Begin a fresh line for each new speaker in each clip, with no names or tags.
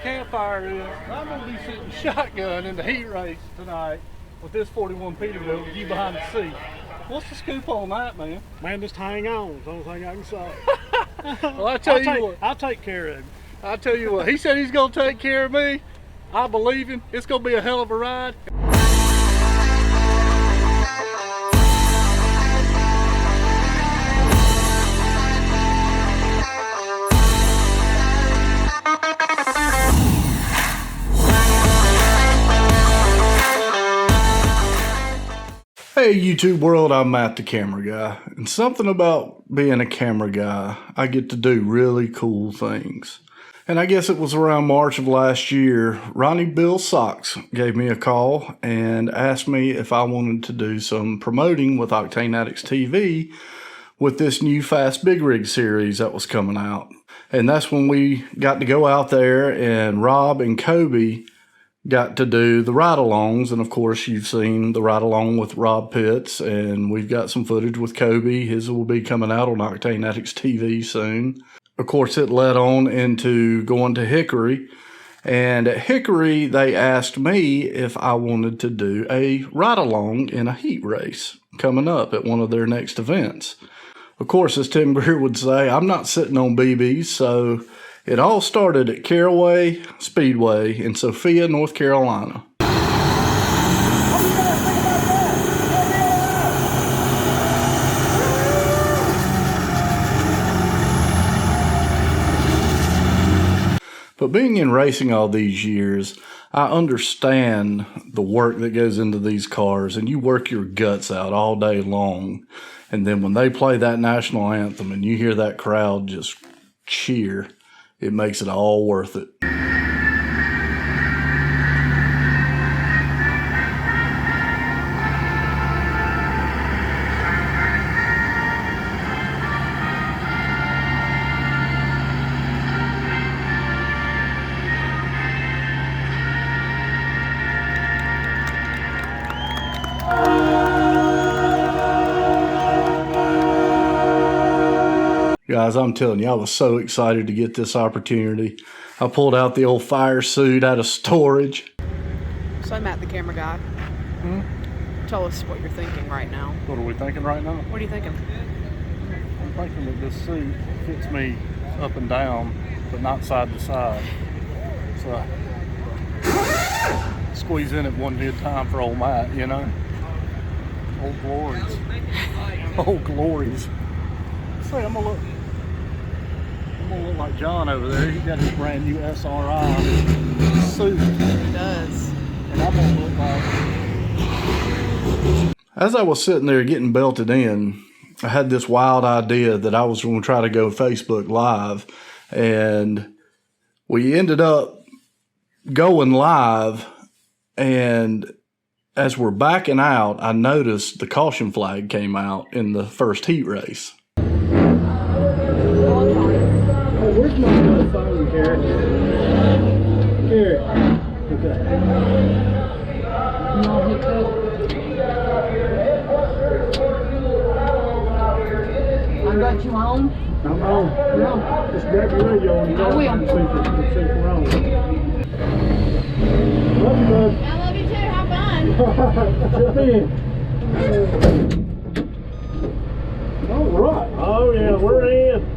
campfire is I'm going to be sitting shotgun in the heat race tonight with this 41 Peterbilt with you behind the seat. What's the scoop on that, man?
Man, just hang on. That's the only thing I can say.
Well, I'll tell you what.
I'll take care of him.
I'll tell you what. He said he's going to take care of me. I believe him. It's going to be a hell of a ride. Hey YouTube world, I'm Matt the camera guy, and something about being a camera guy, I get to do really cool things. And I guess it was around March of last year, Ronnie Bill Socks gave me a call and asked me if I wanted to do some promoting with Octane Addicts TV with this new FASS Big Rig series that was coming out. And that's when we got to go out there, and Rob and Kobe got to do the ride-alongs. And of course you've seen the ride-along with Rob Pitts, and we've got some footage with Kobe. His will be coming out on Octane Addicts TV soon. Of course it led on into going to Hickory, and at Hickory they asked me if I wanted to do a ride-along in a heat race coming up at one of their next events. Of course, as Tim Greer would say, I'm not sitting on BBs, so it all started at Caraway Speedway in Sophia, North Carolina. But being in racing all these years, I understand the work that goes into these cars, and you work your guts out all day long. And then when they play that national anthem and you hear that crowd just cheer, it makes it all worth it. Guys, I'm telling you, I was so excited to get this opportunity. I pulled out the old fire suit out of storage.
So Matt, the camera guy. Tell us what you're thinking right now.
What are we thinking right now?
What are you thinking?
I'm thinking that this suit fits me up and down, but not side to side. So squeeze in at one good time for old Matt, you know? Old glories. Old glories. Say, I'm gonna look like John over there. He got his brand new SRI suit.
He does.
And I'm gonna look like... As I was sitting there getting belted in, I had this wild idea that I was going to try to go Facebook Live, and we ended up going live, and as we're backing out, I noticed the caution flag came out in the first heat race. Where's my phone, Carrot? Carrot. Okay.
I got you home?
I'm home. No. Just grab your radio and
I will.
See if we're on. Love you, bud.
I love you too. Have fun.
All right. Oh, yeah, we're in.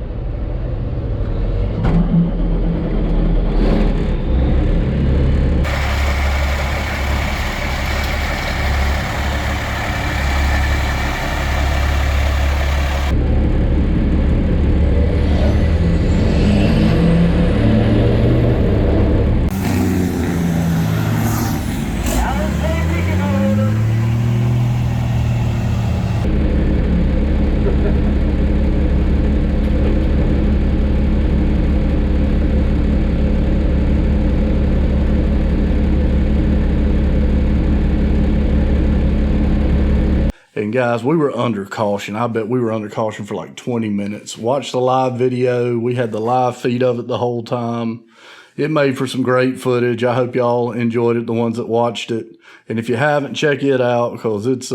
And guys, we were under caution. I bet we were under caution for like 20 minutes. Watch the live video. We had the live feed of it the whole time. It made for some great footage. I hope y'all enjoyed it, the ones that watched it. And if you haven't, check it out, because it's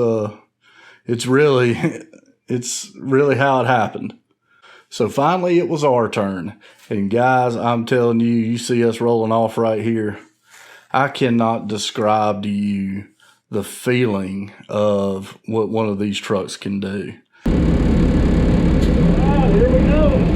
really how it happened. So finally it was our turn. And guys, I'm telling you, you see us rolling off right here. I cannot describe to you the feeling of what one of these trucks can do.
Alright, here we go.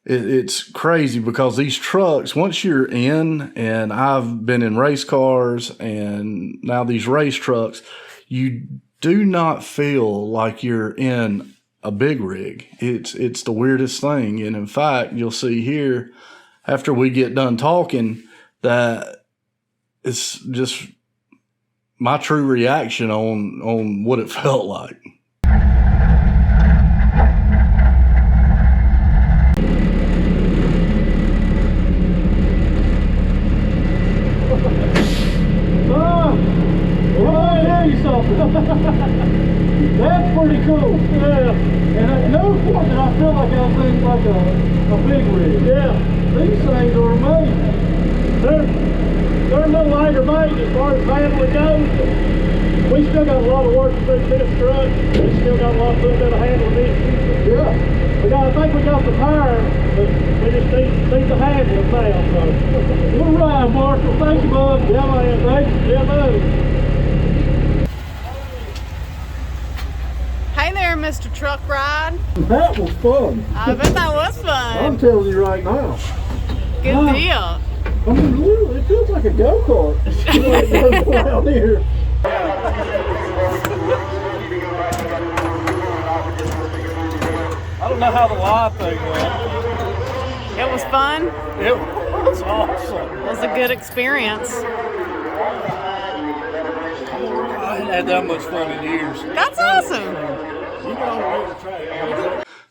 It's crazy because these trucks, once you're in, and I've been in race cars and now these race trucks, you do not feel like you're in a big rig. It's the weirdest thing. And in fact, you'll see here after we get done talking that it's just my true reaction on what it felt like.
That's pretty cool. Yeah. And at no point did I feel like I was in like a big rig. Yeah. These things are amazing. They're a little lighter weight as far as handling goes. We still got a lot of work to fix this truck. We still got a little bit of handling issues. Yeah. I think we got the power, but we just need the handling now. So. All right, Marshall. Thank you, bud. Yeah, man. Thanks. Yeah, man.
Hey there, Mr. Truck Ride.
That was fun.
I bet that was fun.
I'm telling you right now.
Good deal.
I mean, literally, it feels like a go-kart. Around here. I don't know how the live thing went.
It was fun.
It was awesome.
It was a good experience.
I ain't had that much fun in years.
That's awesome.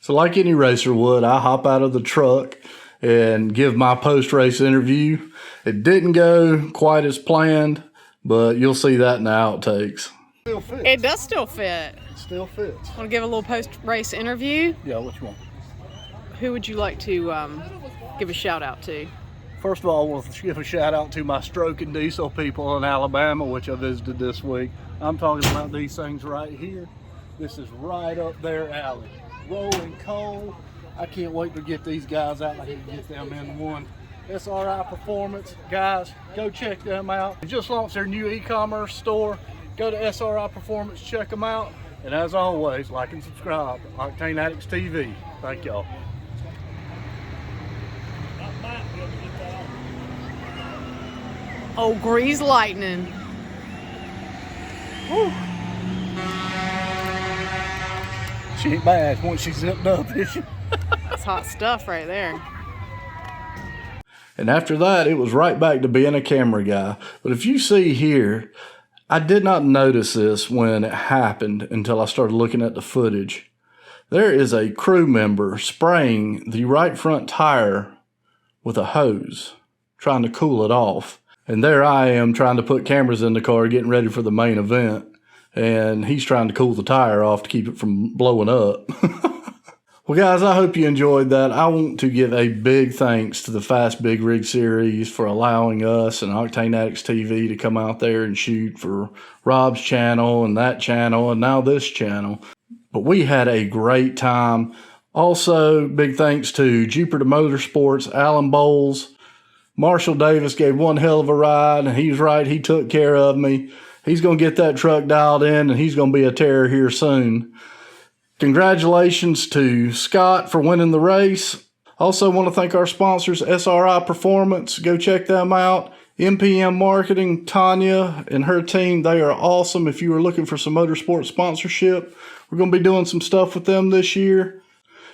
So like any racer would, I hop out of the truck and give my post-race interview. It didn't go quite as planned, but you'll see that in the outtakes.
Still fits.
It does still fit.
It still fits.
Want to give a little post-race interview?
Yeah, what you want?
Who would you like to give a shout out to?
First of all, I want to give a shout out to my stroking diesel people in Alabama, which I visited this week. I'm talking about these things right here. This is right up their alley. Rolling coal. I can't wait to get these guys out here and get them in one. SRI Performance, guys, go check them out. They just launched their new e-commerce store. Go to SRI Performance, check them out. And as always, like and subscribe. Octane Addicts TV. Thank y'all.
Oh, grease lightning. Whew.
She ain't bad once she's zipped up, is she?
That's hot stuff right there.
And after that, it was right back to being a camera guy. But if you see here, I did not notice this when it happened until I started looking at the footage. There is a crew member spraying the right front tire with a hose, trying to cool it off. And there I am trying to put cameras in the car, getting ready for the main event. And he's trying to cool the tire off to keep it from blowing up. Well, guys, I hope you enjoyed that. I want to give a big thanks to the FASS Big Rig Series for allowing us and Octane Addicts TV to come out there and shoot for Rob's channel and that channel and now this channel. But we had a great time. Also, big thanks to Jupiter Motorsports, Alan Bowles. Marshall Davis gave one hell of a ride, and he's right, he took care of me. He's going to get that truck dialed in, and he's going to be a terror here soon. Congratulations to Scott for winning the race. Also want to thank our sponsors, SRI Performance. Go check them out. MPM Marketing, Tanya and her team, they are awesome. If you are looking for some motorsport sponsorship, we're going to be doing some stuff with them this year.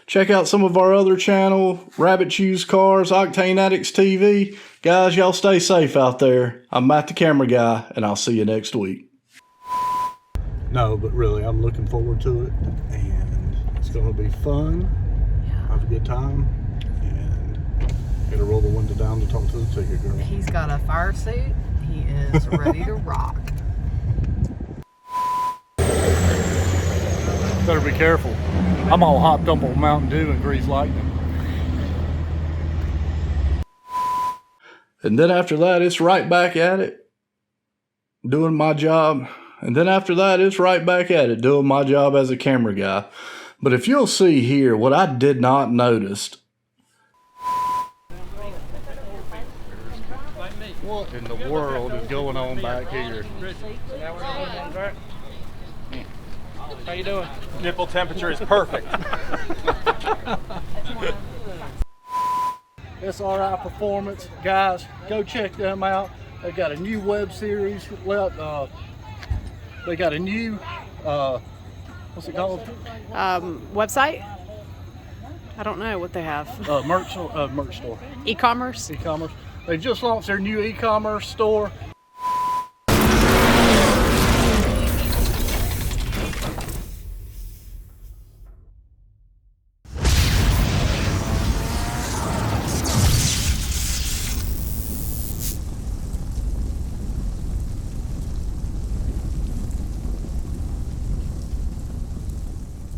Check out some of our other channel, Rabbit Choose Cars, Octane Addicts TV. Guys, y'all stay safe out there. I'm Matt the Camera Guy, and I'll see you next week. No, but really, I'm looking forward to it, and it's going to be fun. Have a good time, and gotta roll the window down to talk to the ticket girl.
He's got a fire suit. He is ready to rock.
Better be careful. I'm all hopped up on Mountain Dew and grease lightning. And then after that, it's right back at it, doing my job. And then after that, it's right back at it, doing my job as a camera guy. But if you'll see here, what I did not notice. What in the world is going on back here?
How you doing? Nipple temperature is perfect.
SRI Performance, guys, go check them out. They got a new web series. They got a new, what's it called?
Website? I don't know what they have.
Merch store.
E-commerce?
E-commerce. They just launched their new e-commerce store.